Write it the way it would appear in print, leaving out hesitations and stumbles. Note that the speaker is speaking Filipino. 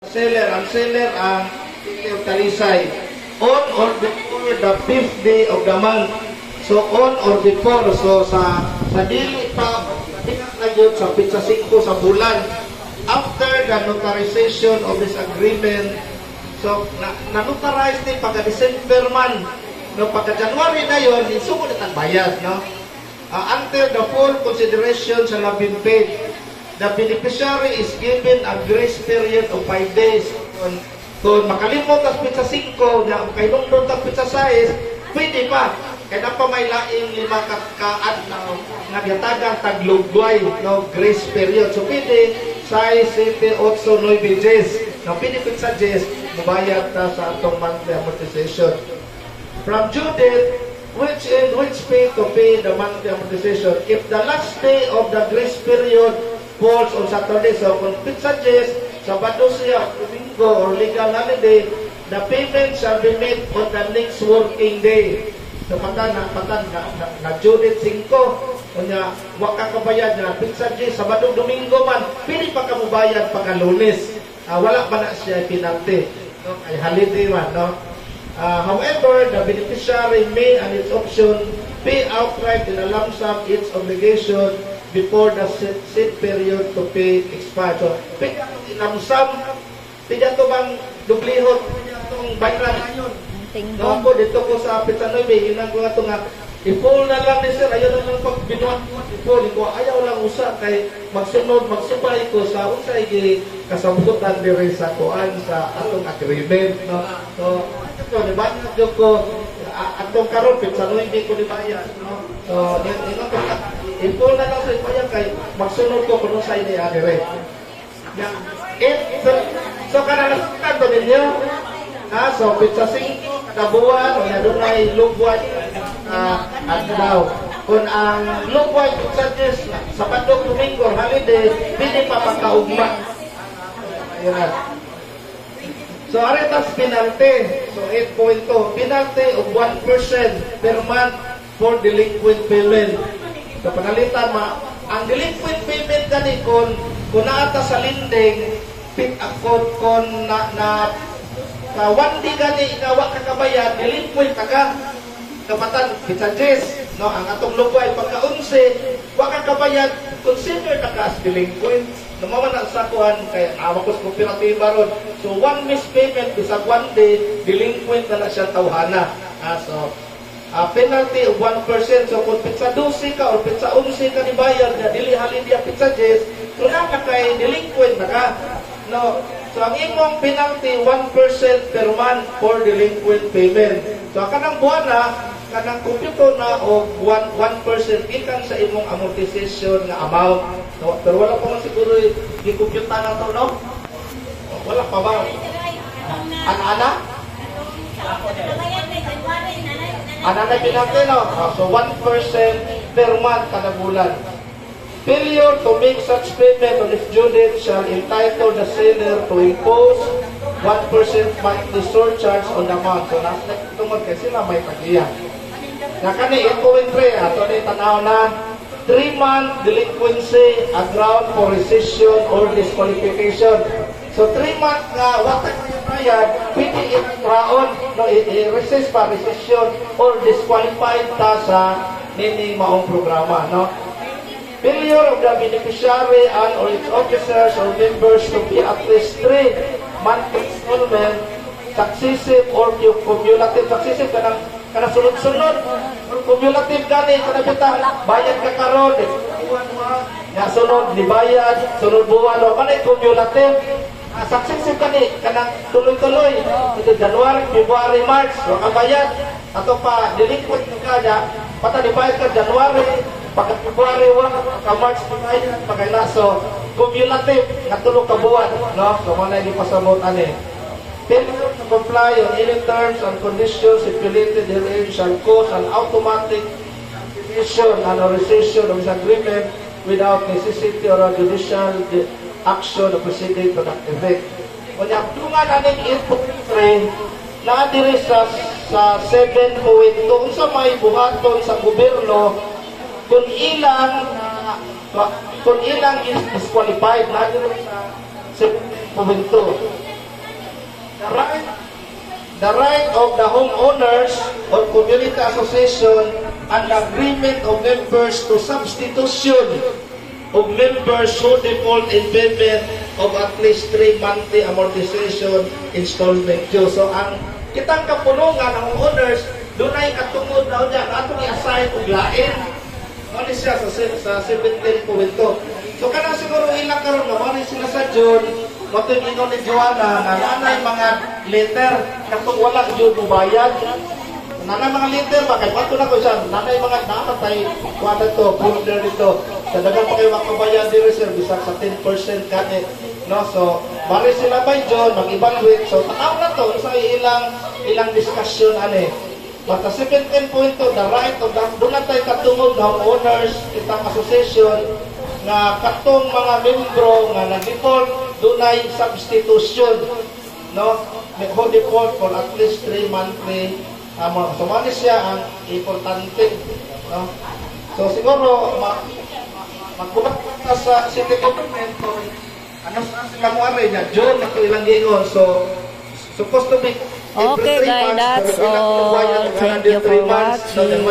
Ang seller ang talisay on or before the 5th day of the month. So on or before, so sa dili pa nagyot sa pitsa 5 sa bulan after the notarization of this agreement. So na-notarize ni pagka December man, no, pagka January na yon isugod at bayad, no. Until the full consideration shall have been paid, the beneficiary is given a grace period of 5 days. Kung makalimot ang pizza 5, kay nung doon ang pizza 6, pwede pa. Kaya na pa may laing 5 kaadlaw na gatagang taglugway, no, grace period. So pwede 6, 7, 8, 9 days. No, pwede pizza 10, mabayad ta sa atong monthly amortization. From due date, which pay to pay the monthly amortization. If the last day of the grace period falls on Saturday, so kung pizza 10, Sabado siya, Domingo, or legal holiday, the payment shall be made on the next working day. So patan na Judith 5, kunya waka kabayad na pizza 10, Sabado, Domingo man, pili pa ka mo bayad pagka Lunes. Wala pa na siya penalty. No? Ay holiday man, no? However, the beneficiary may, at its option, pay outright in a lump sum its obligation before the set period to pay expires. So, pay lump sum, pwede ito bang dublihot, pwede itong bayaran ngayon. No, ako dito ko sa Pizza 9, yun ko nga ito nga, i-full na lang ni sir, ayaw na lang pag binuhat i-full, ayaw lang usa, kay magsunod, magsubay ko sa usay kasabutan diri sa kuan sa atong agreement, no? So, ito, nibayad ko, atong karon Pizza 9 ko nibayad, no? So, i-full na lang sa ibayad, kay magsunod ko kung usay ni agreement. So, kanalasakan to ninyo, so Pizza 5 kada buwan o nadunay lugway adlaw. Kung ang lugway Pizza 10 Sabado, Domingo, holiday, pwede pa pagkaugma. Ayun. So aretas penalty. So 8.2 penalty of 1% per month for delinquent payment. So panalitan ang delinquent payment gani kung naata sa lending pick account kon na one day gani inawa ka kabayad, delinquent ka kapatan Pizza 10, no, ang atong lugway pagka 11 wa ka kabayad, consider ka as delinquent. Lumaman na sa kuhan kay awakos kooperatiba ron. So one missed payment bisag one day, delinquent na siya tawhana. So penalty of 1%. So kung Pizza 12 ka o Pizza 11 ka ni bayad na dili halin dia Pizza 10, kung ka kay delinquent na ka, no. So, ang imong penalty, 1% per month for delinquent payment. So, kanang buwan na, kanang kumpito na o 1% ikan sa imong amortization na amount. No? Pero wala pa man siguro i-computa na ito, no? Wala pa ba? Ana? Ana na penalty, no? So, 1% per month kada bulan. Failure to make such payment on its due date shall entitle the seller to impose 1% monthly surcharge on the amount. So, tungod kay sila may pagiyan. Nakani, ito entry, ato ni tanaw na 3-month delinquency a ground for rescission or disqualification. So, 3 months na watak na bayad, pwede i-raon, no, i-resist pa, rescission or disqualified ta sa nini maong programa, no? Failure of the beneficiary and or its officers or members to pay at least 3 monthly installment, successive or cumulative. Successive kanang sunod-sunod or cumulative gani kada bitaw bayad ka karon ya sunod ni bayad sunod buwan o kanay cumulative. Successive kani kanang tuloy-tuloy ito January, February, March o kabayad ato pa delinquent ka ja pata ni bayad ka January pagka February 1 ka March pagka naso cumulative nga tulo ka buwan, no? So mo na ipasabot ani. Failure to comply on any terms and conditions stipulated herein shall cause an automatic cancellation and rescission of this agreement without necessity or a judicial action of proceeding to that effect. Kung dungan aning infantry na diri sa 7.2 unsa may buhaton sa gobyerno kung ilang is disqualified na dito sa 7.2 the right of the homeowners or community association and the agreement of members to substitution of members who default in payment of at least 3 monthly amortization installment due. So, ang kitang kapulungan ng owners, doon ay katungod na dyan, atong i-assign o lain. Ano siya sa 17 po ito. So, kanang siguro ilang karoon na, ano sila sa June, matulino ni Joanna, na nanay mga letter, katong walang June mubayad. Nanay mga letter ba, kahit pato na ko siya, nanay mga namatay, wala to, folder dito. Sa dagang pa kayo makabayad di reserve, bisa sa 10% kanit. No? So, bari sila ba June, mag-evaluate. So, takaw na to, isa ilang discussion, Basta 17.2, the right of the, doon na tayo katungog ng owners, itang association, na katong mga membro nga na-default, doon ay substitution. No? May default for at least 3 monthly. So, mali siya ang importante. No? So, siguro, magkulat ka sa city government kung ano sa kamuari niya, June, na ilang gingon. So, supposed to be okay guys, that's all. Thank you for watching.